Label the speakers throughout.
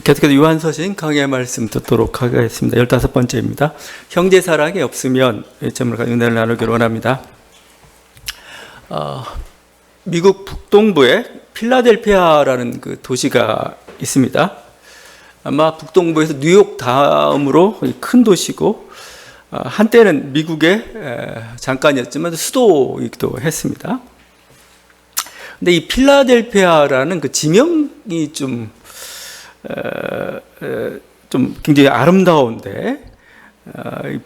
Speaker 1: 계속해서 요한서신 강의 말씀 듣도록 하겠습니다. 15번째입니다. 형제 사랑이 없으면 이 점을 가지고 은혜를 나누기를 원합니다. 미국 북동부에 필라델피아라는 그 도시가 있습니다. 아마 북동부에서 뉴욕 다음으로 큰 도시고 한때는 미국의 잠깐이었지만 수도이기도 했습니다. 근데 이 필라델피아라는 그 지명이 좀 굉장히 아름다운데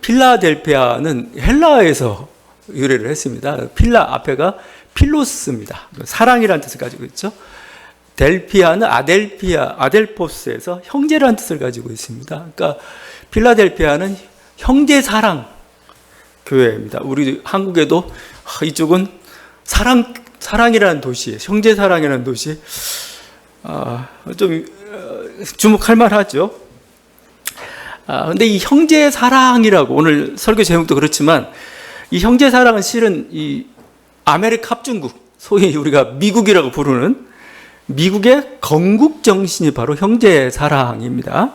Speaker 1: 필라델피아는 헬라어에서 유래를 했습니다. 필라 앞에가 필로스입니다. 사랑이라는 뜻을 가지고 있죠. 델피아는 아델포스에서 형제라는 뜻을 가지고 있습니다. 그러니까 필라델피아는 형제 사랑 교회입니다. 우리 한국에도 이쪽은 사랑이라는 도시, 형제 사랑이라는 도시, 좀 주목할 만하죠. 근데 이 형제 사랑이라고 오늘 설교 제목도 그렇지만 이 형제 사랑은 실은 이 아메리카 합중국, 소위 우리가 미국이라고 부르는 미국의 건국 정신이 바로 형제 사랑입니다.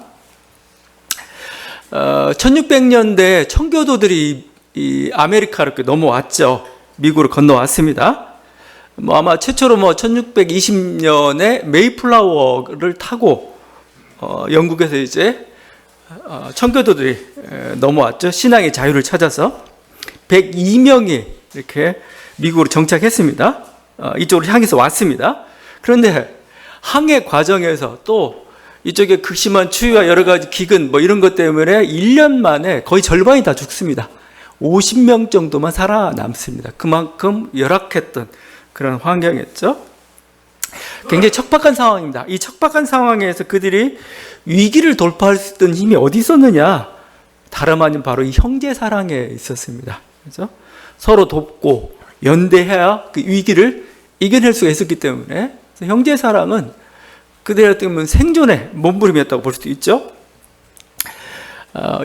Speaker 1: 1600년대 청교도들이 이 아메리카로 넘어왔죠. 미국으로 건너왔습니다. 아마 최초로 1620년에 메이플라워를 타고 영국에서 이제 청교도들이 넘어왔죠. 신앙의 자유를 찾아서 102명이 이렇게 미국으로 정착했습니다. 이쪽으로 향해서 왔습니다. 그런데 항해 과정에서 또 이쪽에 극심한 추위와 여러 가지 기근 이런 것 때문에 1년 만에 거의 절반이 다 죽습니다. 50명 정도만 살아남습니다. 그만큼 열악했던 그런 환경이었죠. 굉장히 척박한 상황입니다. 이 척박한 상황에서 그들이 위기를 돌파할 수 있던 힘이 어디 있었느냐? 다름 아닌 바로 이 형제 사랑에 있었습니다. 그렇죠? 서로 돕고 연대해야 그 위기를 이겨낼 수가 있었기 때문에 형제 사랑은 그들한테 생존의 몸부림이었다고 볼 수도 있죠.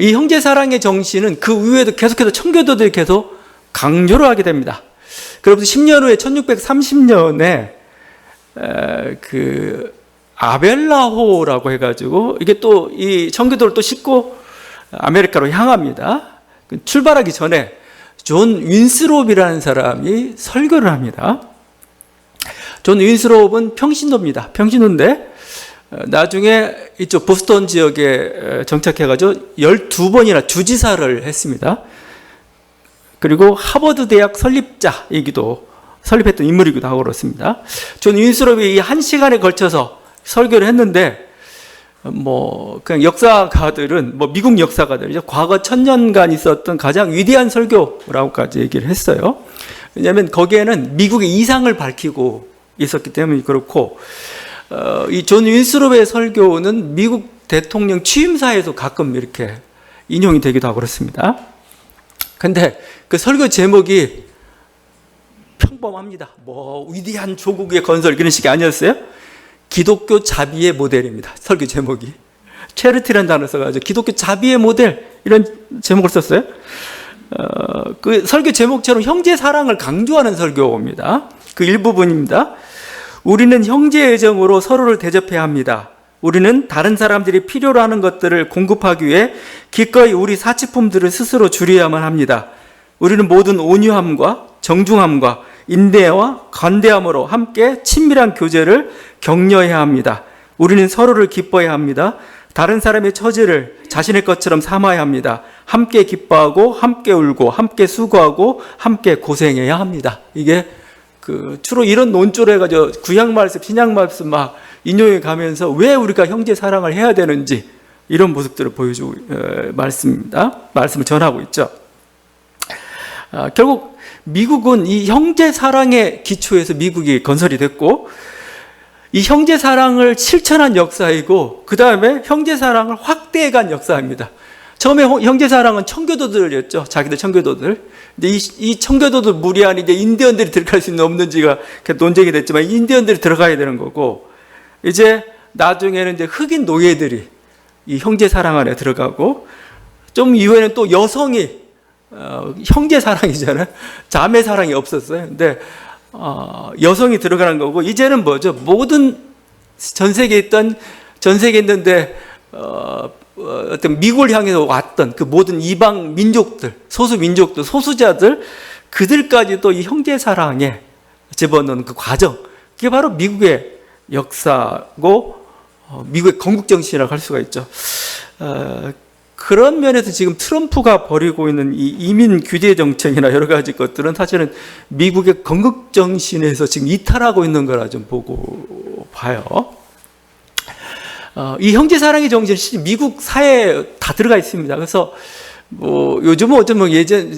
Speaker 1: 이 형제 사랑의 정신은 그 이후에도 계속해서 청교도들이 계속 강조를 하게 됩니다. 그로부터 10년 후에 1630년에 그 아벨라호라고 해가지고 이게 또 이 청교도를 또 싣고 아메리카로 향합니다. 출발하기 전에 존 윈스롭이라는 사람이 설교를 합니다. 존 윈스롭은 평신도입니다. 평신도인데 나중에 이쪽 보스턴 지역에 정착해가지고 12번이나 주지사를 했습니다. 그리고 하버드 대학 설립했던 인물이기도 하고 그렇습니다. 존 윈스롭이 이 1시간에 걸쳐서 설교를 했는데 그냥 역사가들은 미국 역사가들이죠. 과거 1000년간 있었던 가장 위대한 설교라고까지 얘기를 했어요. 왜냐하면 거기에는 미국의 이상을 밝히고 있었기 때문에 그렇고 이 존 윈스롭의 설교는 미국 대통령 취임사에도 가끔 이렇게 인용이 되기도 하고 그렇습니다. 근데 그 설교 제목이 평범합니다. 위대한 조국의 건설 이런 식이 아니었어요? 기독교 자비의 모델입니다. 설교 제목이. 체리티라는 단어를 써가지고 기독교 자비의 모델 이런 제목을 썼어요. 그 설교 제목처럼 형제 사랑을 강조하는 설교입니다. 그 일부분입니다. 우리는 형제 애정으로 서로를 대접해야 합니다. 우리는 다른 사람들이 필요로 하는 것들을 공급하기 위해 기꺼이 우리 사치품들을 스스로 줄여야만 합니다. 우리는 모든 온유함과 정중함과 인내와 관대함으로 함께 친밀한 교제를 격려해야 합니다. 우리는 서로를 기뻐해야 합니다. 다른 사람의 처지를 자신의 것처럼 삼아야 합니다. 함께 기뻐하고 함께 울고 함께 수고하고 함께 고생해야 합니다. 이게 주로 이런 논조를 해가지고 구약 말씀, 신약 말씀 막 인용해 가면서 왜 우리가 형제 사랑을 해야 되는지 이런 모습들을 보여주고 말씀입니다. 말씀을 전하고 있죠. 결국 미국은 이 형제 사랑의 기초에서 미국이 건설이 됐고 이 형제 사랑을 실천한 역사이고 그 다음에 형제 사랑을 확대해간 역사입니다. 처음에 형제 사랑은 청교도들이었죠. 자기들 청교도들. 근데 이 청교도들 무리 안에 이제 인디언들이 들어갈 수 있는 없는지가 논쟁이 됐지만 인디언들이 들어가야 되는 거고 이제 나중에는 이제 흑인 노예들이 이 형제 사랑 안에 들어가고 좀 이후에는 또 여성이 형제 사랑이잖아요. 자매 사랑이 없었어요. 근데 여성이 들어가는 거고 이제는 뭐죠? 모든 전 세계에 있던 전 세계에 있는데 어떤 미국을 향해서 왔던 그 모든 이방 민족들, 소수 민족들, 소수자들, 그들까지도 이 형제 사랑에 집어넣는 그 과정, 그게 바로 미국의 역사고 미국의 건국 정신이라고 할 수가 있죠. 그런 면에서 지금 트럼프가 벌이고 있는 이 이민 규제 정책이나 여러 가지 것들은 사실은 미국의 건국 정신에서 지금 이탈하고 있는 거라 좀 보고 봐요. 이 형제 사랑의 정신이 실제 미국 사회에 다 들어가 있습니다. 그래서 뭐 요즘은 어쩌면 예전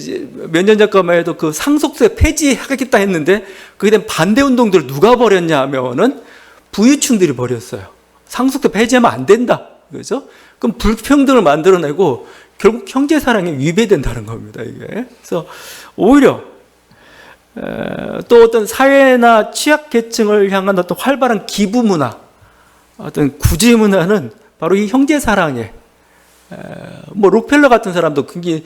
Speaker 1: 몇 년 전까만 해도 그 상속세 폐지하겠다 했는데 그에 대한 반대 운동들을 누가 벌였냐 하면은 부유층들이 벌였어요. 상속세 폐지하면 안 된다. 그죠? 그럼 불평등을 만들어내고 결국 형제 사랑에 위배된다는 겁니다, 이게. 그래서 오히려 또 어떤 사회나 취약계층을 향한 어떤 활발한 기부 문화, 어떤 구제 문화는 바로 이 형제 사랑에, 뭐 록펠러 같은 사람도 굉장히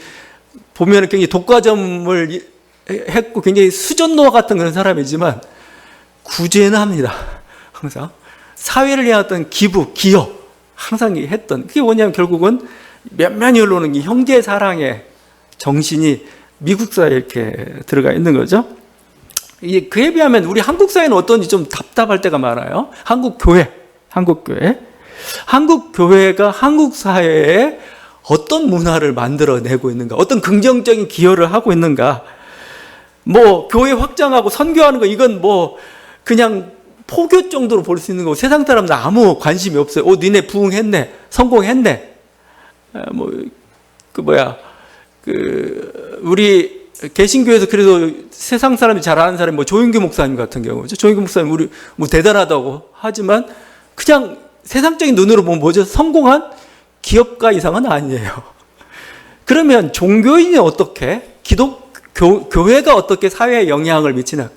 Speaker 1: 보면 굉장히 독과점을 했고 굉장히 수전노아 같은 그런 사람이지만 구제는 합니다. 항상 사회를 향한 어떤 기부, 기여 항상 했던, 그게 뭐냐면 결국은 몇몇이 흘러오는 이 형제 사랑의 정신이 미국 사회에 이렇게 들어가 있는 거죠. 이게 그에 비하면 우리 한국 사회는 어떤지 좀 답답할 때가 많아요. 한국 교회가 한국 사회에 어떤 문화를 만들어내고 있는가, 어떤 긍정적인 기여를 하고 있는가. 뭐 교회 확장하고 선교하는 거, 이건 뭐 그냥 포교 정도로 볼 수 있는 거고 세상 사람들 아무 관심이 없어요. 니네 부흥했네, 성공했네. 우리 개신교에서 그래도 세상 사람이 잘 아는 사람이 뭐 조인규 목사님 같은 경우죠. 조인규 목사님 우리 뭐 대단하다고 하지만 그냥 세상적인 눈으로 보면 뭐죠? 성공한 기업가 이상은 아니에요. 그러면 종교인이 어떻게, 교회가 어떻게 사회에 영향을 미치나,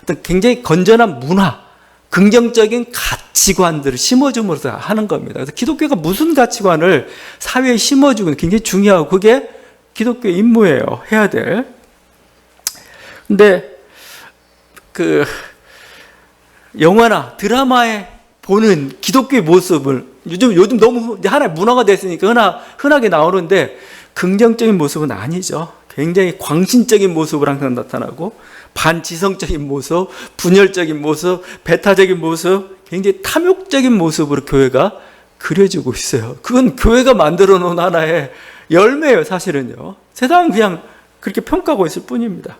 Speaker 1: 어떤 굉장히 건전한 문화, 긍정적인 가치관들을 심어줌으로써 하는 겁니다. 그래서 기독교가 무슨 가치관을 사회에 심어주고 굉장히 중요하고 그게 기독교의 임무예요. 해야 될. 근데 그 영화나 드라마에 보는 기독교의 모습을 요즘 너무 하나의 문화가 됐으니까 흔하게 나오는데 긍정적인 모습은 아니죠. 굉장히 광신적인 모습을 항상 나타나고 반지성적인 모습, 분열적인 모습, 배타적인 모습, 굉장히 탐욕적인 모습으로 교회가 그려지고 있어요. 그건 교회가 만들어 놓은 하나의 열매예요, 사실은요. 세상은 그냥 그렇게 평가하고 있을 뿐입니다.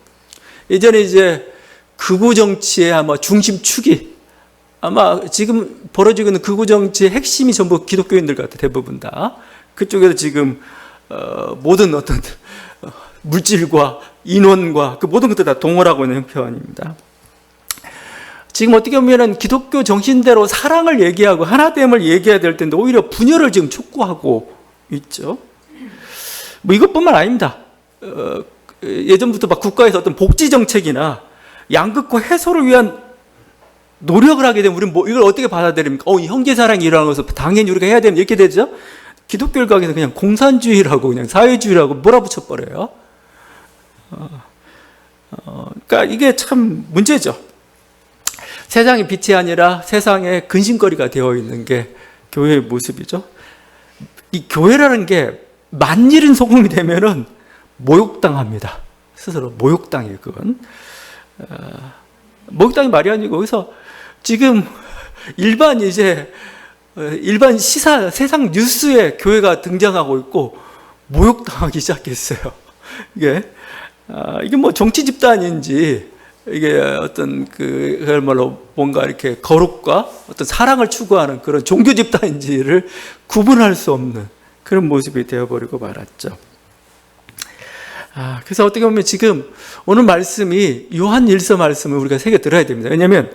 Speaker 1: 예전에 이제 극우 정치의 아마 중심축이, 아마 지금 벌어지고 있는 극우 정치의 핵심이 전부 기독교인들 같아요, 대부분 다. 그쪽에서 지금 모든 어떤 물질과 인원과 그 모든 것들 다 동원하고 있는 형편입니다. 지금 어떻게 보면 기독교 정신대로 사랑을 얘기하고 하나됨을 얘기해야 될 텐데 오히려 분열을 지금 촉구하고 있죠. 뭐 이것뿐만 아닙니다. 예전부터 막 국가에서 어떤 복지 정책이나 양극화 해소를 위한 노력을 하게 되면 우리는 뭐 이걸 어떻게 받아들입니까? 이 형제 사랑이 일어나는 것을 당연히 우리가 해야 되면 이렇게 되죠. 기독교 일각에서 그냥 공산주의라고 그냥 사회주의라고 몰아붙여 버려요. 그러니까 이게 참 문제죠. 세상의 빛이 아니라 세상의 근심거리가 되어 있는 게 교회의 모습이죠. 이 교회라는 게 만일은 소금이 되면은 모욕당합니다. 스스로 모욕당해요, 그건. 모욕당이 말이 아니고, 그래서 지금 일반 시사, 세상 뉴스에 교회가 등장하고 있고, 모욕당하기 시작했어요. 이게 뭐 정치 집단인지, 이게 어떤 그야말로 뭔가 이렇게 거룩과 어떤 사랑을 추구하는 그런 종교 집단인지를 구분할 수 없는 그런 모습이 되어버리고 말았죠. 그래서 어떻게 보면 지금 오늘 말씀이 요한 1서 말씀을 우리가 새겨 들어야 됩니다. 왜냐하면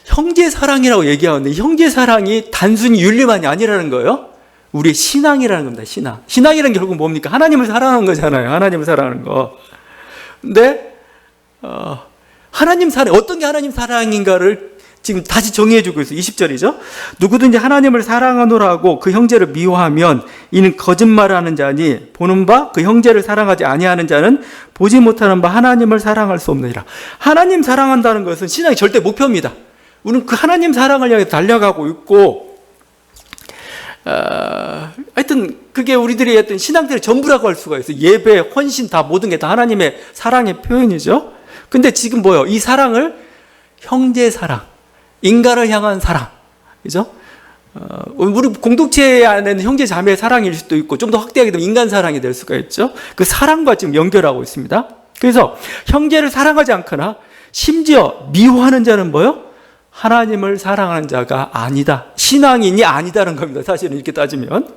Speaker 1: 형제 사랑이라고 얘기하는데 형제 사랑이 단순히 윤리만이 아니라는 거예요. 우리의 신앙이라는 겁니다. 신앙이라는 게 결국 뭡니까? 하나님을 사랑하는 거잖아요. 하나님을 사랑하는 거. 근데 하나님 사랑, 어떤 게 하나님 사랑인가를 지금 다시 정의해주고 있어요. 20절이죠. 누구든지 하나님을 사랑하노라고 그 형제를 미워하면 이는 거짓말하는 자니 보는 바 그 형제를 사랑하지 아니하는 자는 보지 못하는 바 하나님을 사랑할 수 없느니라. 하나님 사랑한다는 것은 신앙의 절대 목표입니다. 우리는 그 하나님 사랑을 향해 달려가고 있고 하여튼 그게 우리들이 했던 신앙들의 전부라고 할 수가 있어요. 예배, 헌신 다 모든 게 다 하나님의 사랑의 표현이죠. 근데 지금 뭐요? 이 사랑을 형제 사랑, 인간을 향한 사랑, 그죠? 우리 공동체 안에는 형제 자매의 사랑일 수도 있고 좀 더 확대하게 되면 인간 사랑이 될 수가 있죠. 그 사랑과 지금 연결하고 있습니다. 그래서 형제를 사랑하지 않거나 심지어 미워하는 자는 뭐요? 하나님을 사랑하는 자가 아니다. 신앙인이 아니다는 겁니다. 사실은 이렇게 따지면.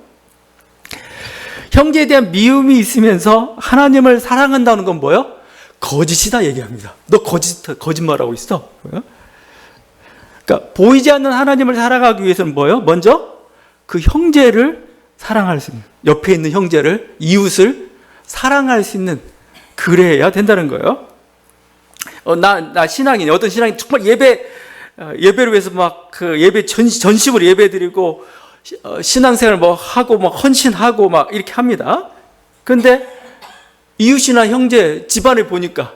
Speaker 1: 형제에 대한 미움이 있으면서 하나님을 사랑한다는 건 뭐요? 거짓이다 얘기합니다. 너 거짓말하고 있어. 그러니까 보이지 않는 하나님을 사랑하기 위해서는 뭐요? 먼저 그 형제를 사랑할 수 있는, 옆에 있는 형제를, 이웃을 사랑할 수 있는, 그래야 된다는 거예요. 나 신앙인이, 어떤 신앙인 정말 예배를 위해서 막 그 예배 전심으로 예배 드리고 신앙생활 뭐 하고 막 헌신하고 막 이렇게 합니다. 근데 이웃이나 형제 집안을 보니까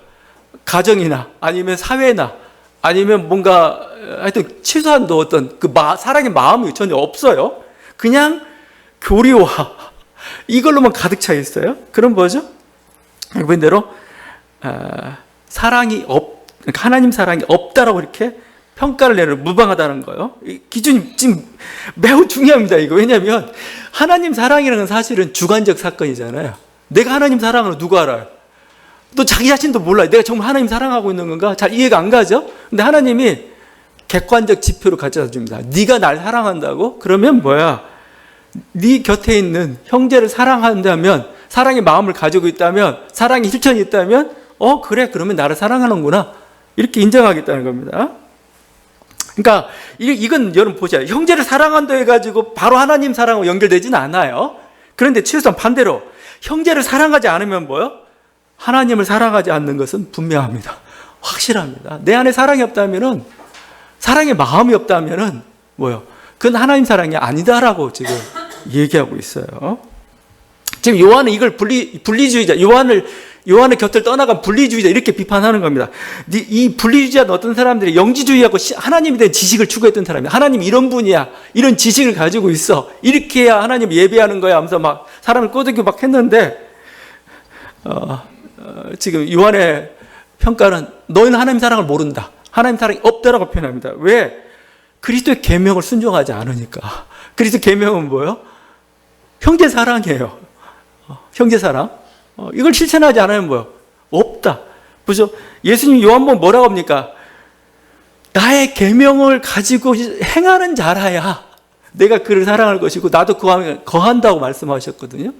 Speaker 1: 가정이나 아니면 사회나 아니면 뭔가 하여튼 최소한도 어떤 그 사랑의 마음이 전혀 없어요. 그냥 교리와 이걸로만 가득 차 있어요. 그럼 뭐죠? 본 대로 그러니까 하나님 사랑이 없다라고 이렇게 평가를 내는, 무방하다는 거예요. 이 기준이 지금 매우 중요합니다. 이거 왜냐하면 하나님 사랑이라는 건 사실은 주관적 사건이잖아요. 내가 하나님 사랑을 누가 알아요? 또 자기 자신도 몰라요. 내가 정말 하나님 사랑하고 있는 건가? 잘 이해가 안 가죠? 근데 하나님이 객관적 지표로 가져다 줍니다. 네가 날 사랑한다고? 그러면 뭐야? 네 곁에 있는 형제를 사랑한다면, 사랑의 마음을 가지고 있다면, 사랑의 실천이 있다면 그래, 그러면 나를 사랑하는구나, 이렇게 인정하겠다는 겁니다. 그러니까 이건 여러분 보세요. 형제를 사랑한다 해가지고 바로 하나님 사랑하고 연결되지는 않아요. 그런데 최소한 반대로 형제를 사랑하지 않으면 뭐요? 하나님을 사랑하지 않는 것은 분명합니다. 확실합니다. 내 안에 사랑이 없다면은, 사랑의 마음이 없다면은 뭐요? 그건 하나님 사랑이 아니다라고 지금 얘기하고 있어요. 지금 요한은 이걸 분리주의자, 요한의 곁을 떠나간 분리주의자, 이렇게 비판하는 겁니다. 이 분리주의자는 어떤 사람들이 영지주의하고 하나님에 대한 지식을 추구했던 사람이야. 하나님 이런 분이야, 이런 지식을 가지고 있어, 이렇게 해야 하나님 예배하는 거야 하면서 막 사람을 꼬드기고 막 했는데, 지금 요한의 평가는 너희는 하나님 사랑을 모른다, 하나님 사랑이 없다라고 표현합니다. 왜? 그리스도의 계명을 순종하지 않으니까. 그리스도 계명은 뭐예요? 형제 사랑이에요. 형제 사랑. 이걸 실천하지 않으면 뭐예요? 없다. 그죠? 예수님 요한복음 뭐라고 합니까? 나의 계명을 가지고 행하는 자라야 내가 그를 사랑할 것이고 나도 그 안에 거한다고 말씀하셨거든요.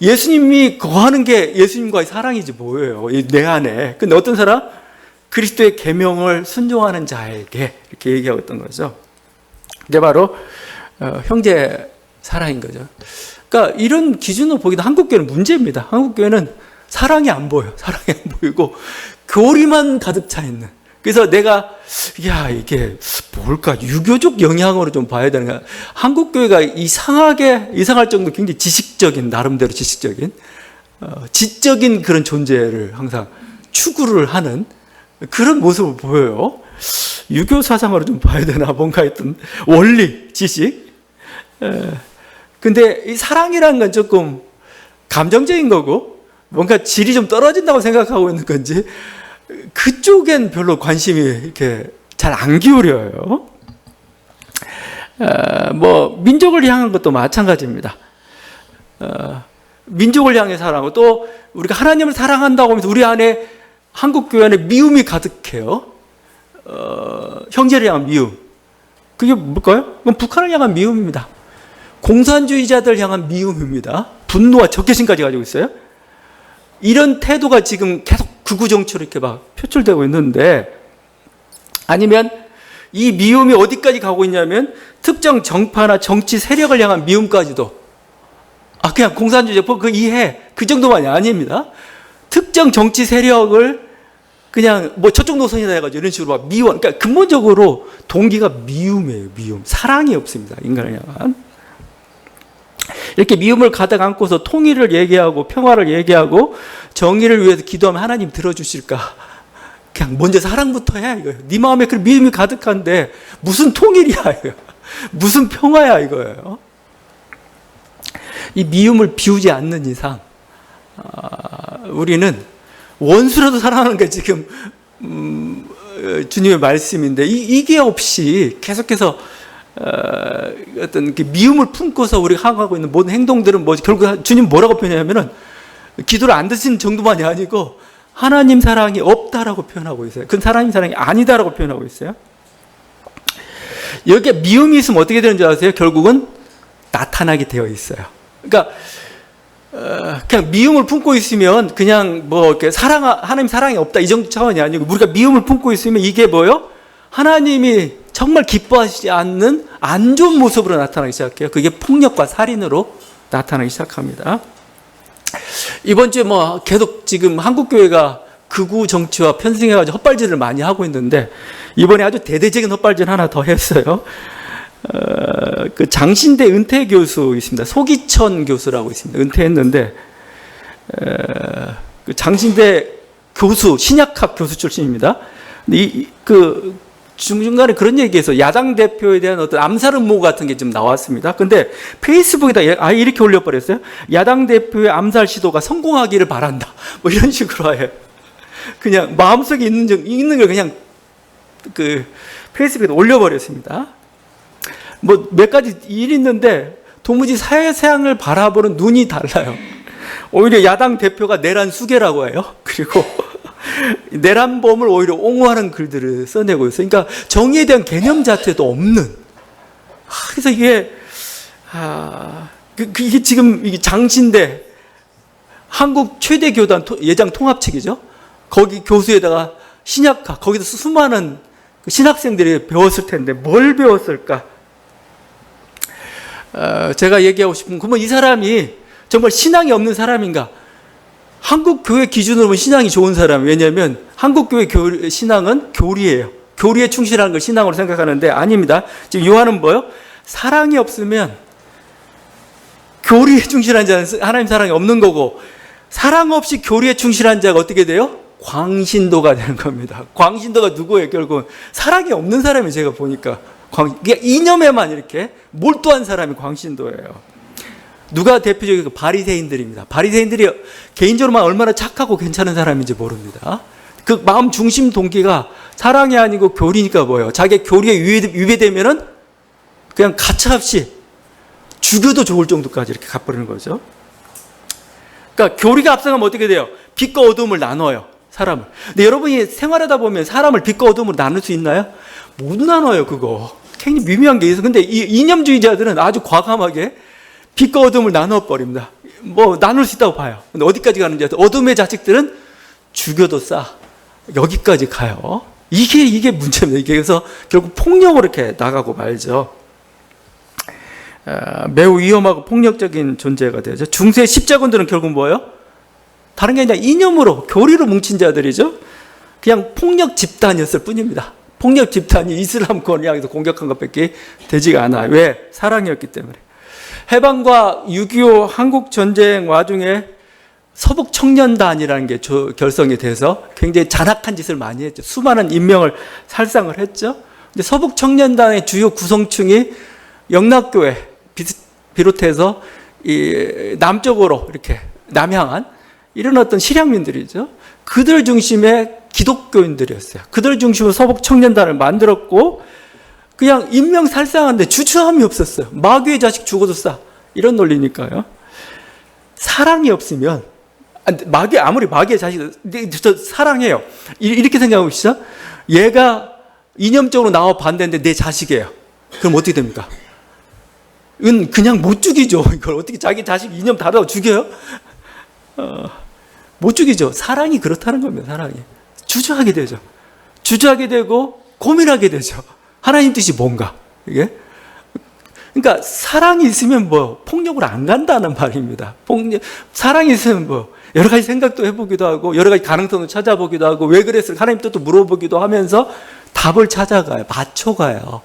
Speaker 1: 예수님이 거하는 게 예수님과의 사랑이지 뭐예요? 내 안에. 근데 어떤 사람? 그리스도의 계명을 순종하는 자에게 이렇게 얘기하고 있던 거죠. 이게 바로 형제 사랑인 거죠. 그러니까 이런 기준으로 보기도 한국교회는 문제입니다. 한국교회는 사랑이 안 보여요. 사랑이 안 보이고 교리만 가득 차 있는. 그래서 내가 이게 뭘까, 유교적 영향으로 좀 봐야 되는 거야. 한국교회가 이상할 정도로 굉장히 지식적인, 나름대로 지식적인, 지적인 그런 존재를 항상 추구를 하는 그런 모습을 보여요. 유교 사상으로 좀 봐야 되나, 뭔가 했던 원리, 지식. 근데 이 사랑이라는 건 조금 감정적인 거고 뭔가 질이 좀 떨어진다고 생각하고 있는 건지 그쪽엔 별로 관심이 이렇게 잘 안 기울여요. 민족을 향한 것도 마찬가지입니다. 민족을 향해 사랑하고 또 우리가 하나님을 사랑한다고 하면서 우리 안에 한국교회 안에 미움이 가득해요. 형제를 향한 미움. 그게 뭘까요? 그건 북한을 향한 미움입니다. 공산주의자들 향한 미움입니다. 분노와 적개심까지 가지고 있어요. 이런 태도가 지금 계속 극우 정치로 이렇게 막 표출되고 있는데, 아니면 이 미움이 어디까지 가고 있냐면 특정 정파나 정치 세력을 향한 미움까지도. 그냥 공산주의자 그 이해, 그 정도만이 아닙니다. 특정 정치 세력을 그냥 저쪽 노선이다 해가지고 이런 식으로 막 미워. 그러니까 근본적으로 동기가 미움이에요. 미움. 사랑이 없습니다. 인간을 향한. 이렇게 미움을 가득 안고서 통일을 얘기하고 평화를 얘기하고 정의를 위해서 기도하면 하나님 들어주실까? 그냥 먼저 사랑부터 해, 이거예요. 네 마음에 그 미움이 가득한데 무슨 통일이야, 이거. 무슨 평화야, 이거예요. 이 미움을 비우지 않는 이상 우리는 원수라도 사랑하는 게 지금 주님의 말씀인데 이게 없이 계속해서 어떤 미움을 품고서 우리가 하고 있는 모든 행동들은 뭐지? 결국 주님 뭐라고 표현하냐면은 기도를 안 드신 정도만이 아니고 하나님 사랑이 없다라고 표현하고 있어요. 그건 하나님 사랑이 아니다라고 표현하고 있어요. 여기에 미움이 있으면 어떻게 되는 줄 아세요? 결국은 나타나게 되어 있어요. 그러니까 그냥 미움을 품고 있으면 그냥 뭐 이렇게 하나님 사랑이 없다 이 정도 차원이 아니고 우리가 미움을 품고 있으면 이게 뭐요? 하나님이 정말 기뻐하시지 않는 안 좋은 모습으로 나타나기 시작해요. 그게 폭력과 살인으로 나타나기 시작합니다. 이번 주에 뭐 계속 지금 한국교회가 극우 정치와 편승해가지고 헛발질을 많이 하고 있는데 이번에 아주 대대적인 헛발질 하나 더 했어요. 그 장신대 은퇴 교수 있습니다. 소기천 교수라고 있습니다. 은퇴했는데 그 장신대 교수, 신약학 교수 출신입니다. 근데 그 중간에 그런 얘기에서 야당 대표에 대한 어떤 암살 음모 같은 게 좀 나왔습니다. 근데 페이스북에다 아예 이렇게 올려버렸어요. 야당 대표의 암살 시도가 성공하기를 바란다. 뭐 이런 식으로 아예 그냥 마음속에 있는 걸 그냥 그 페이스북에다 올려버렸습니다. 뭐 몇 가지 일이 있는데 도무지 사회상을 바라보는 눈이 달라요. 오히려 야당 대표가 내란 수계라고 해요. 그리고 내란범을 오히려 옹호하는 글들을 써내고 있어요. 그러니까 정의에 대한 개념 자체도 없는. 그래서 이게 이게 지금 이게 장신대 한국 최대 교단 예장 통합책이죠. 거기 교수에다가 신약학 거기서 수많은 신학생들이 배웠을 텐데 뭘 배웠을까? 제가 얘기하고 싶은 그러면 이 사람이 정말 신앙이 없는 사람인가? 한국 교회 기준으로 보면 신앙이 좋은 사람. 왜냐하면 한국 교회 신앙은 교리예요. 교리에 충실한 걸 신앙으로 생각하는데 아닙니다. 지금 요한은 뭐요? 사랑이 없으면 교리에 충실한 자는 하나님 사랑이 없는 거고 사랑 없이 교리에 충실한 자가 어떻게 돼요? 광신도가 되는 겁니다. 광신도가 누구예요? 결국은 사랑이 없는 사람이 제가 보니까 이념에만 이렇게 몰두한 사람이 광신도예요. 누가 대표적인 바리새인들입니다. 바리새인들이 개인적으로만 얼마나 착하고 괜찮은 사람인지 모릅니다. 그 마음 중심 동기가 사랑이 아니고 교리니까 뭐예요? 자기 교리에 위배되면은 그냥 가차없이 죽여도 좋을 정도까지 이렇게 가버리는 거죠. 그러니까 교리가 앞서가면 어떻게 돼요? 빛과 어둠을 나눠요. 사람을. 근데 여러분이 생활하다 보면 사람을 빛과 어둠으로 나눌 수 있나요? 못 나눠요, 그거. 굉장히 미묘한 게 있어요. 근데 이 이념주의자들은 아주 과감하게 빛과 어둠을 나눠버립니다. 뭐 나눌 수 있다고 봐요. 근데 어디까지 가는지 어둠의 자식들은 죽여도 싸. 여기까지 가요. 이게 문제입니다. 이게 그래서 결국 폭력으로 이렇게 나가고 말죠. 매우 위험하고 폭력적인 존재가 되죠. 중세 십자군들은 결국 뭐예요? 다른 게 아니라 이념으로 교리로 뭉친 자들이죠. 그냥 폭력 집단이었을 뿐입니다. 폭력 집단이 이슬람권을 향해서 공격한 것밖에 되지가 않아요. 왜? 사랑이었기 때문에. 해방과 6.25 한국전쟁 와중에 서북청년단이라는 게 결성이 돼서 굉장히 잔악한 짓을 많이 했죠. 수많은 인명을 살상을 했죠. 근데 서북청년단의 주요 구성층이 영락교회 비롯해서 이 남쪽으로 이렇게 남향한 이런 어떤 실향민들이죠. 그들 중심의 기독교인들이었어요. 그들 중심으로 서북청년단을 만들었고 그냥 인명살상하는데 주저함이 없었어요. 마귀의 자식 죽어도 싸. 이런 논리니까요. 사랑이 없으면 아무리 마귀의 자식 저 사랑해요. 이렇게 생각하고 계시죠? 얘가 이념적으로 나와 반대인데 내 자식이에요. 그럼 어떻게 됩니까? 그냥 못 죽이죠. 이걸 어떻게 자기 자식 이념 다르다고 죽여요? 못 죽이죠. 사랑이 그렇다는 겁니다. 사랑이. 주저하게 되죠. 주저하게 되고 고민하게 되죠. 하나님 뜻이 뭔가. 이게? 그러니까 사랑이 있으면 뭐 폭력으로 안 간다는 말입니다. 사랑이 있으면 뭐 여러 가지 생각도 해보기도 하고 여러 가지 가능성을 찾아보기도 하고 왜 그랬을까 하나님 뜻도 물어보기도 하면서 답을 찾아가요. 맞춰가요.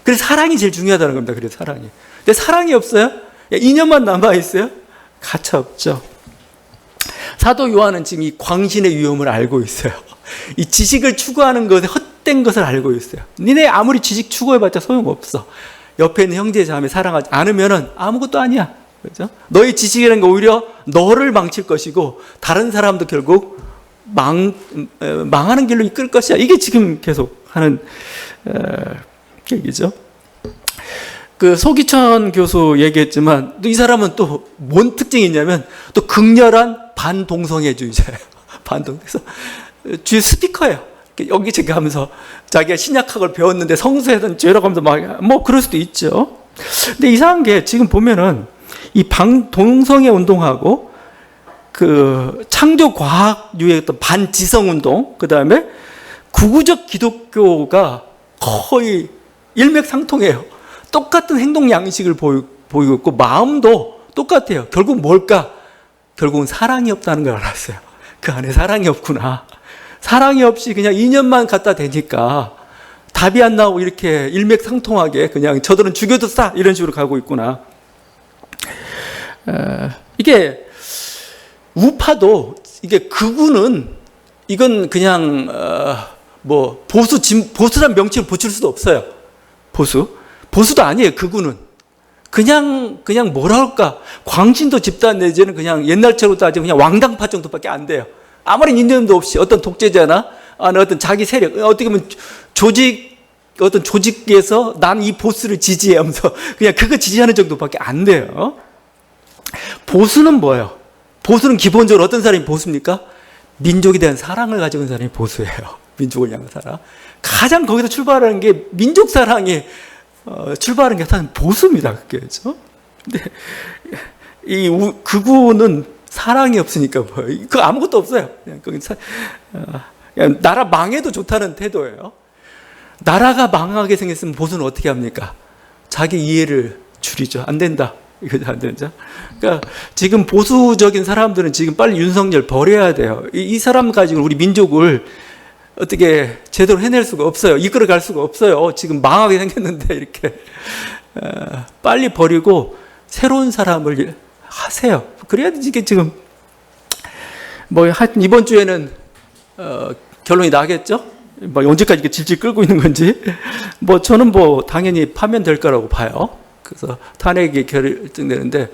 Speaker 1: 그래서 사랑이 제일 중요하다는 겁니다. 그래서 사랑이. 근데 사랑이 없어요? 이념만 남아있어요? 가차 없죠. 사도 요한은 지금 이 광신의 위험을 알고 있어요. 이 지식을 추구하는 것에 헛된 것을 알고 있어요. 니네 아무리 지식 추구해봤자 소용없어. 옆에 있는 형제 자매 사랑하지 않으면 아무것도 아니야. 그죠? 너의 지식이라는 게 오히려 너를 망칠 것이고 다른 사람도 결국 망하는 길로 이끌 것이야. 이게 지금 계속 하는 얘기죠. 그 소기천 교수 얘기했지만 이 사람은 또 뭔 특징이 있냐면 또 극렬한 반동성애주의자예요. 반동에서 주의 스피커예요. 여기저기 하면서 자기가 신약학을 배웠는데 성수에선 죄라고 하면서 막 뭐 그럴 수도 있죠. 근데 이상한 게 지금 보면은 이 반동성애 운동하고 그 창조 과학류의 어떤 반지성 운동, 그 다음에 구구적 기독교가 거의 일맥상통해요. 똑같은 행동 양식을 보이고 있고 마음도 똑같아요. 결국 뭘까? 결국은 사랑이 없다는 걸 알았어요. 그 안에 사랑이 없구나. 사랑이 없이 그냥 인연만 갖다 대니까 답이 안 나오고 이렇게 일맥상통하게 그냥 저들은 죽여도 싸 이런 식으로 가고 있구나. 이게 우파도 이게 극우는 이건 그냥 뭐 보수란 명칭을 붙일 수도 없어요. 보수도 아니에요. 극우는 그냥 뭐라 할까, 광신도 집단 내지는 그냥 옛날처럼 따지면 그냥 왕당파 정도밖에 안 돼요. 아무리 인연도 없이 어떤 독재자나 어떤 자기 세력, 어떻게 보면 어떤 조직에서 난 이 보스를 지지해 하면서 그냥 그거 지지하는 정도밖에 안 돼요. 보수는 뭐예요? 보수는 기본적으로 어떤 사람이 보수입니까? 민족에 대한 사랑을 가지고 있는 사람이 보수예요. 민족을 향한 사랑. 가장 거기서 출발하는 게 민족 사랑이 출발하는 게 사실 보수입니다. 그게. 그렇죠? 근데 이 극우는 사랑이 없으니까 뭐예요? 그거 아무것도 없어요. 그냥 그냥 나라 망해도 좋다는 태도예요. 나라가 망하게 생겼으면 보수는 어떻게 합니까? 자기 이해를 줄이죠. 안 된다. 이거 안 되죠. 그러니까 지금 보수적인 사람들은 지금 빨리 윤석열 버려야 돼요. 이 사람 가지고 우리 민족을 어떻게 제대로 해낼 수가 없어요. 이끌어갈 수가 없어요. 지금 망하게 생겼는데 이렇게 빨리 버리고 새로운 사람을 하세요. 그래야 이게 지금 뭐 하여튼 이번 주에는 결론이 나겠죠. 뭐 언제까지 이렇게 질질 끌고 있는 건지 뭐 저는 뭐 당연히 파면될 거라고 봐요. 그래서 탄핵이 결정되는데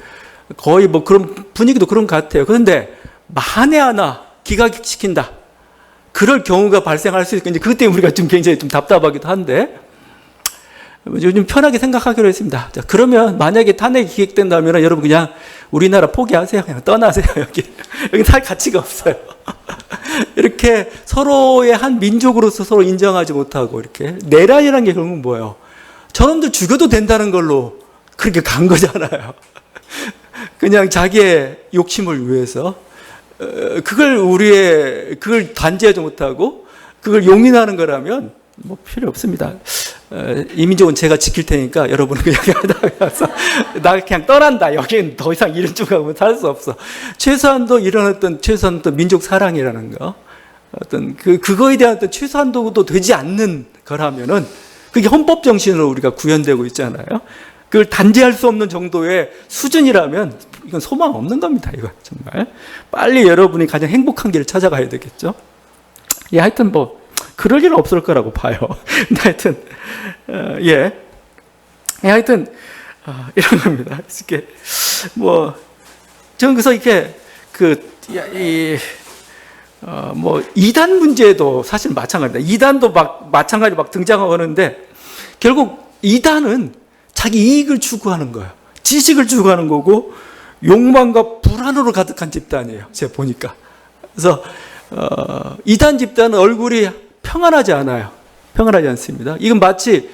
Speaker 1: 거의 뭐 그런 분위기도 그런 것 같아요. 그런데 만에 하나 기각시킨다. 그럴 경우가 발생할 수 있으니까 그것 때문에 우리가 좀 굉장히 좀 답답하기도 한데 요즘 편하게 생각하기로 했습니다. 자, 그러면 만약에 탄핵이 기획된다면 여러분 그냥 우리나라 포기하세요. 그냥 떠나세요. 여기 살 가치가 없어요. 이렇게 서로의 한 민족으로서 서로 인정하지 못하고 이렇게 내란이라는 게 결국은 뭐예요? 저놈들 죽여도 된다는 걸로 그렇게 간 거잖아요. 그냥 자기의 욕심을 위해서 그걸 단죄하지 못하고 그걸 용인하는 거라면 뭐 필요 없습니다. 이 민족은 제가 지킬 테니까 여러분은 그냥 나 그냥 떠난다. 여기는 더 이상 이런 쪽하고 살 수 없어. 최소한도 이런 최소한 또 민족 사랑이라는 거, 어떤 그거에 대한 어떤 최소한도도 되지 않는 거라면은 그게 헌법 정신으로 우리가 구현되고 있잖아요. 그걸 단죄할 수 없는 정도의 수준이라면 이건 소망 없는 겁니다. 이거 정말 빨리 여러분이 가장 행복한 길을 찾아가야 되겠죠. 예, 하여튼 뭐 그럴 일은 없을 거라고 봐요. 근데 하여튼 하여튼 이런 겁니다. 이렇게 뭐 저는 그래서 이렇게 뭐 이단 문제도 사실 마찬가지입니다. 이단도 마찬가지로 등장하고 하는데 결국 이단은 자기 이익을 추구하는 거예요. 지식을 추구하는 거고 욕망과 불안으로 가득한 집단이에요. 제가 보니까. 그래서 이단 집단은 얼굴이 평안하지 않아요. 평안하지 않습니다. 이건 마치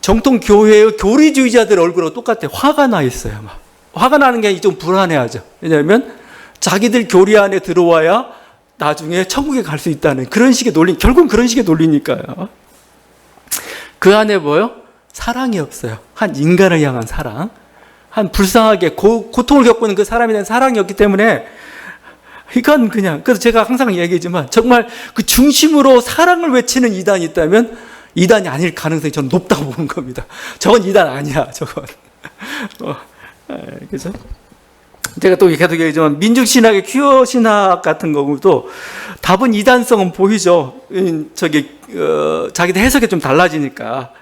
Speaker 1: 정통 교회의 교리주의자들의 얼굴하고 똑같아요. 화가 나 있어요. 막. 화가 나는 게 아니라 좀 불안해하죠. 왜냐하면 자기들 교리 안에 들어와야 나중에 천국에 갈 수 있다는 그런 식의 논리, 결국은 그런 식의 논리니까요. 그 안에 뭐요? 사랑이 없어요. 한 인간을 향한 사랑. 한 불쌍하게 고통을 겪고 있는 그 사람에 대한 사랑이 없기 때문에 이건 그냥, 그래서 제가 항상 얘기하지만 정말 그 중심으로 사랑을 외치는 이단이 있다면 이단이 아닐 가능성이 저는 높다고 보는 겁니다. 저건 이단 아니야, 저건. 그죠? 제가 또 계속 얘기하지만 민족신학의 퀴어 신학 같은 경우도 답은 이단성은 보이죠. 자기들 해석이 좀 달라지니까.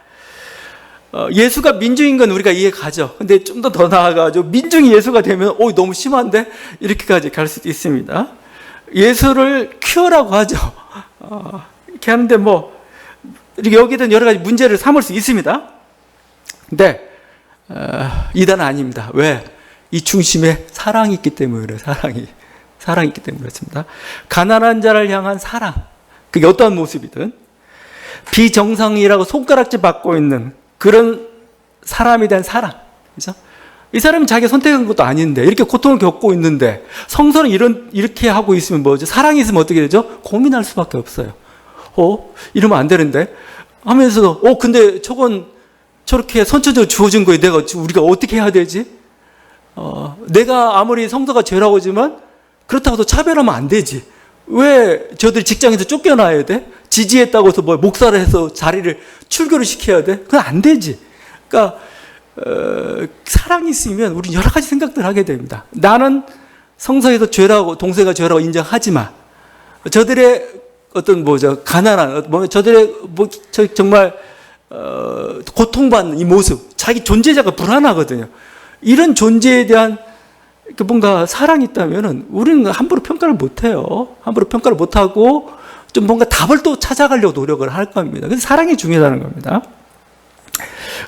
Speaker 1: 예수가 민중인 건 우리가 이해 가죠. 근데 좀 더 나아가지고 민중이 예수가 되면 너무 심한데? 이렇게까지 갈 수도 있습니다. 예수를 큐어라고 하죠. 이렇게 하는데 이렇게 여기든 여러 가지 문제를 삼을 수 있습니다. 근데 이단은 아닙니다. 왜? 이 중심에 사랑이 있기 때문에 그래요. 사랑이 있기 때문에 그렇습니다. 가난한 자를 향한 사랑, 그게 어떠한 모습이든 비정상이라고 손가락질 받고 있는 그런 사람에 대한 사랑, 그죠? 이 사람이 자기가 선택한 것도 아닌데 이렇게 고통을 겪고 있는데 성서는 이렇게 하고 있으면 뭐죠? 사랑이 있으면 어떻게 되죠? 고민할 수밖에 없어요. 이러면 안 되는데 하면서도 근데 저건 저렇게 선천적으로 주어진 거에 우리가 어떻게 해야 되지? 내가 아무리 성서가 죄라고 하지만 그렇다고 해서 차별하면 안 되지. 왜 저들이 직장에서 쫓겨나야 돼? 지지했다고 해서 목사를 해서 자리를 출교를 시켜야 돼? 그건 안 되지. 그러니까 사랑이 있으면 우리 여러 가지 생각들을 하게 됩니다. 나는 성서에서 죄라고, 동서가 죄라고 인정하지만 저들의 어떤 가난한 저들의 정말 고통받는 이 모습, 자기 존재자가 불안하거든요. 이런 존재에 대한 뭔가 사랑이 있다면은 우리는 함부로 평가를 못해요. 함부로 평가를 못하고 좀 뭔가 답을 또 찾아가려고 노력을 할 겁니다. 그래서 사랑이 중요하다는 겁니다.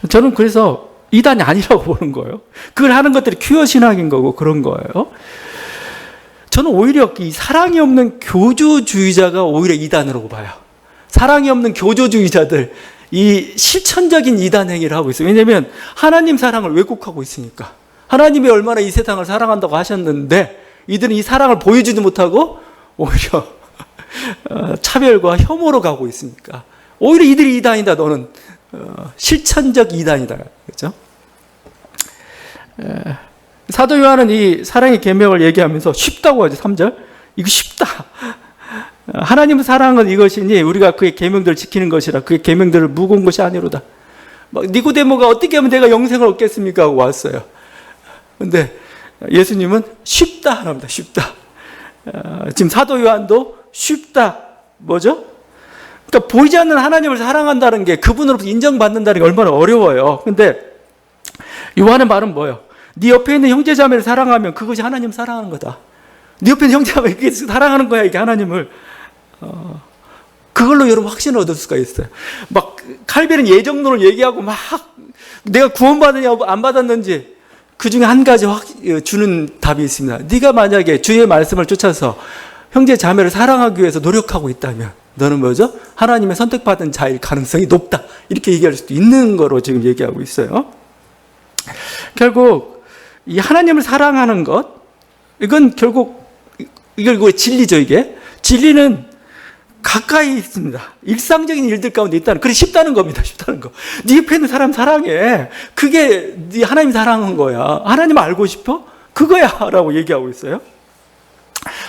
Speaker 1: 저는 그래서 이단이 아니라고 보는 거예요. 그걸 하는 것들이 큐어 신학인 거고 그런 거예요. 저는 오히려 이 사랑이 없는 교조주의자가 오히려 이단으로 봐요. 사랑이 없는 교조주의자들, 이 실천적인 이단 행위를 하고 있어요. 왜냐하면 하나님 사랑을 왜곡하고 있으니까. 하나님이 얼마나 이 세상을 사랑한다고 하셨는데 이들은 이 사랑을 보여주지 못하고 오히려 차별과 혐오로 가고 있으니까 오히려 이들이 이단이다. 너는 실천적 이단이다. 그렇죠? 사도 요한은 이 사랑의 계명을 얘기하면서 쉽다고 하죠. 3절. 이거 쉽다. 하나님의 사랑은 이것이니 우리가 그의 계명들을 지키는 것이라. 그의 계명들을 무거운 것이 아니로다. 니고데모가 어떻게 하면 내가 영생을 얻겠습니까? 하고 왔어요. 근데 예수님은 쉽다 하랍니다. 쉽다. 지금 사도 요한도 쉽다. 뭐죠? 그러니까 보이지 않는 하나님을 사랑한다는 게 그분으로부터 인정받는다는 게 얼마나 어려워요. 근데 요한의 말은 뭐예요? 네 옆에 있는 형제자매를 사랑하면 그것이 하나님 사랑하는 거다. 네 옆에 있는 형제자매 이게 사랑하는 거야. 이게 하나님을. 그걸로 여러분 확신을 얻을 수가 있어요. 칼빈은 예정론을 얘기하고 내가 구원받느냐 안 받았는지 그 중에 한 가지 주는 답이 있습니다. 네가 만약에 주의 말씀을 쫓아서 형제 자매를 사랑하기 위해서 노력하고 있다면 너는 뭐죠? 하나님의 선택받은 자일 가능성이 높다. 이렇게 얘기할 수도 있는 거로 지금 얘기하고 있어요. 결국 이 하나님을 사랑하는 것, 이건 결국 이걸 진리죠. 이게 진리는 가까이 있습니다. 일상적인 일들 가운데 있다는, 그래 쉽다는 겁니다. 쉽다는 거. 네 옆에 있는 사람 사랑해. 그게 네 하나님 사랑한 거야. 하나님 알고 싶어? 그거야 라고 얘기하고 있어요.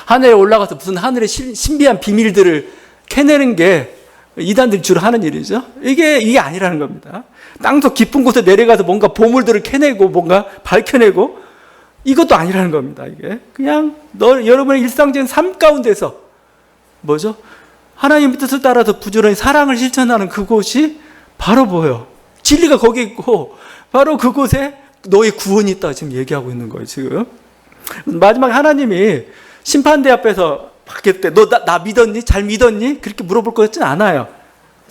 Speaker 1: 하늘에 올라가서 무슨 하늘의 신비한 비밀들을 캐내는 게 이단들이 주로 하는 일이죠. 이게 아니라는 겁니다. 땅속 깊은 곳에 내려가서 뭔가 보물들을 캐내고 뭔가 밝혀내고 이것도 아니라는 겁니다. 이게 그냥 여러분의 일상적인 삶 가운데서 뭐죠? 하나님의 뜻을 따라서 부지런히 사랑을 실천하는 그곳이 바로 뭐예요? 진리가 거기 있고 바로 그곳에 너의 구원이 있다 지금 얘기하고 있는 거예요. 지금 마지막에 하나님이 심판대 앞에서 바뀔 때 너 나 믿었니? 잘 믿었니? 그렇게 물어볼 것 같지는 않아요.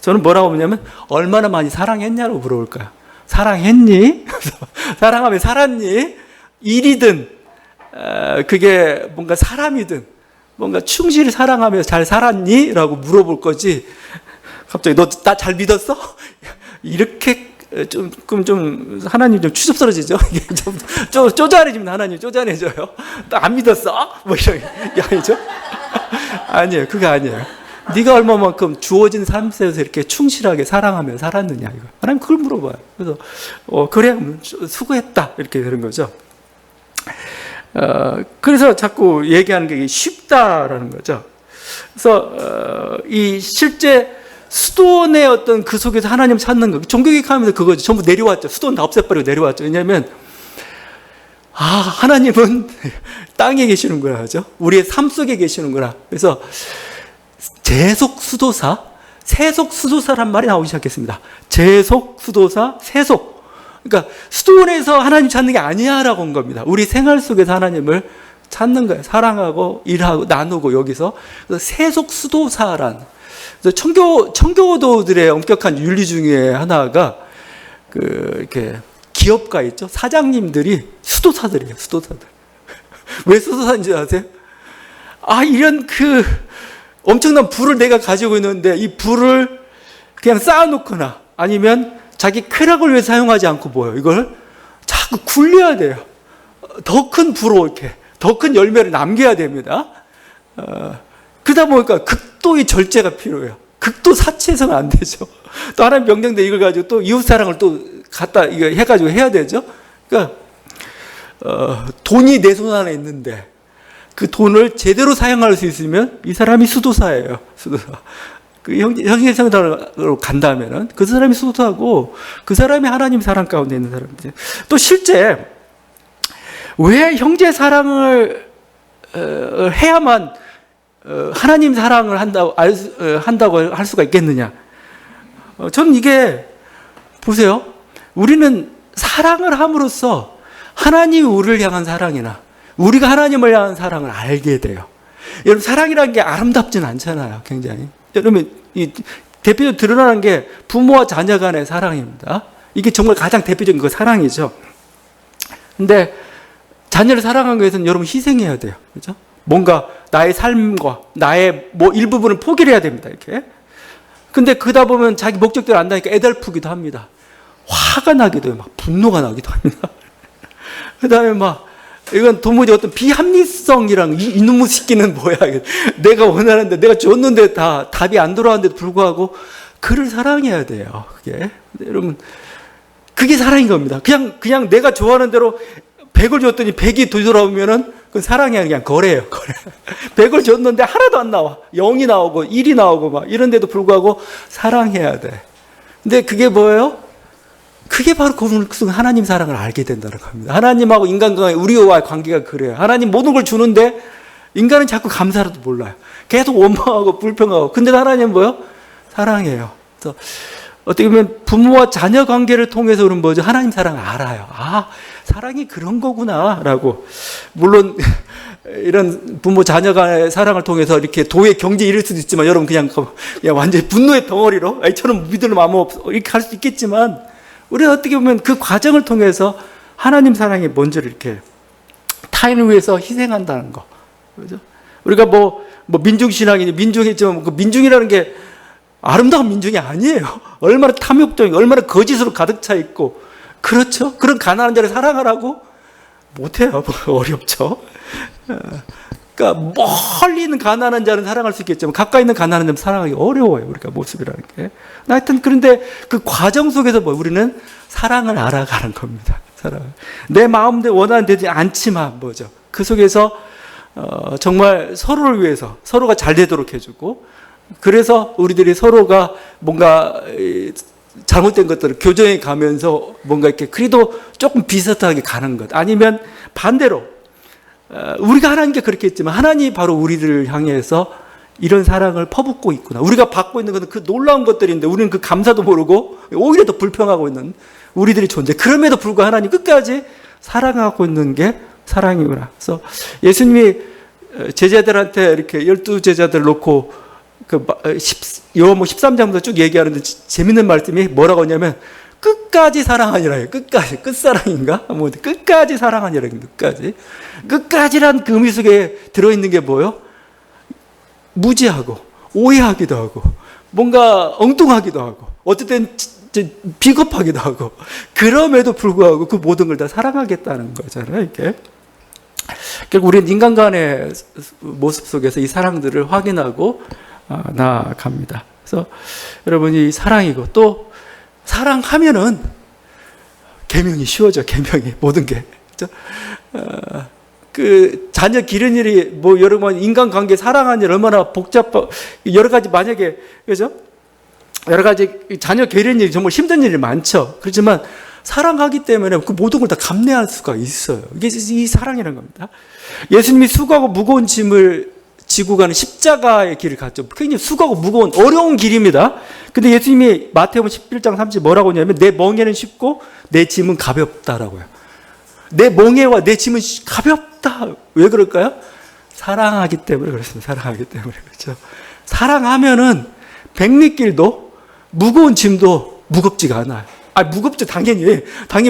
Speaker 1: 저는 뭐라고 보냐면 얼마나 많이 사랑했냐고 물어볼 거야. 사랑했니? 사랑하며 살았니? 일이든 그게 뭔가 사람이든 뭔가 충실히 사랑하며 잘 살았니? 라고 물어볼 거지. 갑자기 너 나 잘 믿었어? 이렇게 좀 하나님 좀 추접스러지죠? 이게 좀 쪼잔해지면 하나님 쪼잔해져요. 너 안 믿었어? 뭐 이런 게 아니죠? 아니에요. 그게 아니에요. 네가 얼마만큼 주어진 삶 속에서 이렇게 충실하게 사랑하며 살았느냐 이거. 하나님 그걸 물어봐요. 그래서 그래 수고했다 이렇게 되는 거죠. 그래서 자꾸 얘기하는 게 쉽다라는 거죠. 그래서 이 실제 수도원의 어떤 그 속에서 하나님 찾는 거, 종교개혁하면서 그거죠. 전부 내려왔죠. 수도원 다 없애버리고 내려왔죠. 왜냐하면 하나님은 땅에 계시는구나 하죠. 우리의 삶 속에 계시는구나. 그래서 재속 수도사, 세속 수도사란 말이 나오기 시작했습니다. 제속, 수도사, 세속. 그러니까 수도원에서 하나님 찾는 게 아니야라고 한 겁니다. 우리 생활 속에서 하나님을 찾는 거예요. 사랑하고 일하고 나누고 여기서. 그래서 세속 수도사란. 그래서 청교도들의 엄격한 윤리 중에 하나가 이렇게 기업가 있죠. 사장님들이 수도사들이에요. 수도사들. 왜 수도사인지 아세요? 이런 엄청난 부를 내가 가지고 있는데 이 부를 그냥 쌓아놓거나 아니면 자기 쾌락을 위해 사용하지 않고 뭐예요? 이걸 자꾸 굴려야 돼요. 더 큰 부로 이렇게 더 큰 열매를 남겨야 됩니다. 그러다 보니까 극도의 절제가 필요해요. 극도 사치해서는 안 되죠. 또 하나님 명령대 이걸 가지고 또 이웃사랑을 또 갖다 이거 해가지고 해야 되죠. 그러니까 돈이 내 손 안에 있는데 그 돈을 제대로 사용할 수 있으면 이 사람이 수도사예요. 수도사. 그 형제성당으로 간다면은 그 사람이 수도사고 그 사람이 하나님 사랑 가운데 있는 사람이죠. 또 실제 왜 형제 사랑을 해야만 하나님 사랑을 한다고 할 수가 있겠느냐? 저는 이게 보세요. 우리는 사랑을 함으로써 하나님이 우리를 향한 사랑이나 우리가 하나님을 향한 사랑을 알게 돼요. 여러분 사랑이라는 게 아름답진 않잖아요. 굉장히. 여러분 이 대표적으로 드러나는 게 부모와 자녀 간의 사랑입니다. 이게 정말 가장 대표적인 그 사랑이죠. 근데 자녀를 사랑하기 위해서는 여러분 희생해야 돼요. 그렇죠? 뭔가 나의 삶과 나의 일부분을 포기를 해야 됩니다. 이렇게. 근데 그러다 보면 자기 목적대로 안 나니까 애달프기도 합니다. 화가 나기도 해요. 막 분노가 나기도 합니다. 그 다음에 이건 도무지 어떤 비합리성이랑 이놈의 새끼는 뭐야. 내가 원하는데 내가 줬는데 다 답이 안 돌아왔는데도 불구하고 그를 사랑해야 돼요. 그게. 여러분, 그게 사랑인 겁니다. 그냥 내가 좋아하는 대로 100을 줬더니 100이 되돌아오면은 그건 사랑이 아니라 그냥 거래예요. 거래. 100을 줬는데 하나도 안 나와. 0이 나오고 1이 나오고 이런데도 불구하고 사랑해야 돼. 근데 그게 뭐예요? 그게 바로 그 하나님 사랑을 알게 된다는 겁니다. 하나님하고 인간과의 우리와의 관계가 그래요. 하나님 모든 걸 주는데 인간은 자꾸 감사라도 몰라요. 계속 원망하고 불평하고. 근데 하나님은 뭐예요? 사랑해요. 그래서 어떻게 보면 부모와 자녀 관계를 통해서 우리는 뭐죠? 하나님 사랑을 알아요. 사랑이 그런 거구나라고. 물론 이런 부모 자녀 간의 사랑을 통해서 이렇게 도의 경지에 이를 수도 있지만 여러분 그냥 완전히 분노의 덩어리로 저는 믿을 마음 없어 이렇게 할 수 있겠지만 우리는 어떻게 보면 그 과정을 통해서 하나님 사랑이 뭔지를 이렇게 타인을 위해서 희생한다는 거. 그죠? 우리가 민중신앙이니 민중이지만 그 민중이라는 게 아름다운 민중이 아니에요. 얼마나 탐욕적이고 얼마나 거짓으로 가득 차 있고 그렇죠? 그런 가난한 자를 사랑하라고? 못해요. 어렵죠. 그러니까 멀리 있는 가난한 자는 사랑할 수 있겠지만 가까이 있는 가난한 자는 사랑하기 어려워요. 우리가 모습이라는 게. 하여튼 그런데 그 과정 속에서 우리는 사랑을 알아가는 겁니다. 사랑. 내 마음대로 원하는 되지 않지만 뭐죠? 그 속에서 정말 서로를 위해서 서로가 잘 되도록 해주고 그래서 우리들이 서로가 뭔가 잘못된 것들을 교정해 가면서 뭔가 이렇게 그래도 조금 비슷하게 가는 것. 아니면 반대로 우리가 하나님께 그렇게 했지만 하나님이 바로 우리를 향해서 이런 사랑을 퍼붓고 있구나. 우리가 받고 있는 것은 그 놀라운 것들인데 우리는 그 감사도 모르고 오히려 더 불평하고 있는 우리들이 존재. 그럼에도 불구하고 하나님 끝까지 사랑하고 있는 게 사랑이구나. 그래서 예수님이 제자들한테 이렇게 12제자들 놓고 요한복음 13장부터 쭉 얘기하는데 재밌는 말씀이 뭐라고 하냐면 끝까지 사랑하니라 해요. 끝까지. 끝사랑인가? 끝까지 사랑하니라 해요. 끝까지란 그 의미 속에 들어있는 게 뭐예요? 무지하고 오해하기도 하고 뭔가 엉뚱하기도 하고 어쨌든 비겁하기도 하고 그럼에도 불구하고 그 모든 걸 다 사랑하겠다는 거잖아요. 이렇게. 결국 우리는 인간 간의 모습 속에서 이 사랑들을 확인하고 나아갑니다. 그래서 여러분이 사랑이고 또 사랑하면은 계명이 쉬워져. 계명이 모든 게. 그 자녀 기른 일이 여러분 인간관계 사랑하는 일 얼마나 여러 가지 만약에 그죠? 여러 가지 자녀 기른 일이 정말 힘든 일이 많죠. 그렇지만 사랑하기 때문에 그 모든 걸 다 감내할 수가 있어요. 이게 이 사랑이라는 겁니다. 예수님이 수고하고 무거운 짐을 지고 가는 십자가의 길을 갔죠. 굉장히 수고하고 무거운 어려운 길입니다. 근데 예수님이 마태복음 11장 30 뭐라고 하냐면 내 멍에는 쉽고 내 짐은 가볍다라고요. 내 멍에와 내 짐은 가볍다. 왜 그럴까요? 사랑하기 때문에 그렇습니다. 사랑하기 때문에 그렇죠. 사랑하면은 백리길도 무거운 짐도 무겁지가 않아요. 무겁죠. 당연히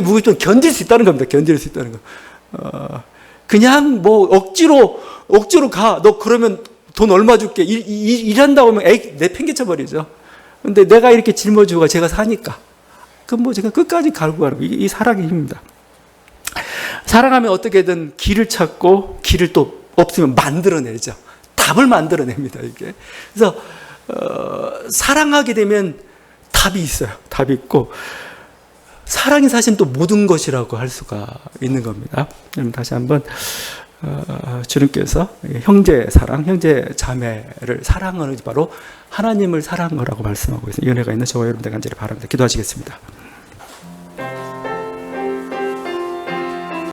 Speaker 1: 무겁지만 견딜 수 있다는 겁니다. 견딜 수 있다는 거. 그냥 뭐 억지로 가. 너 그러면 돈 얼마 줄게. 일한다고 하면 내팽개쳐 버리죠. 근데 내가 이렇게 짊어지고 제가 사니까. 그럼 뭐 제가 끝까지 갈고 가는 거. 이 사랑의 힘입니다. 사랑하면 어떻게든 길을 찾고 길을 또 없으면 만들어내죠. 답을 만들어냅니다. 이게. 그래서 사랑하게 되면 답이 있어요. 답이 있고 사랑이 사실 또 모든 것이라고 할 수가 있는 겁니다. 그럼 다시 한번 주님께서 형제 사랑, 형제 자매를 사랑하는 바로 하나님을 사랑하라고 말씀하고 있습니다. 이 은혜가 있는 저와 여러분들 간절히 바랍니다. 기도하시겠습니다.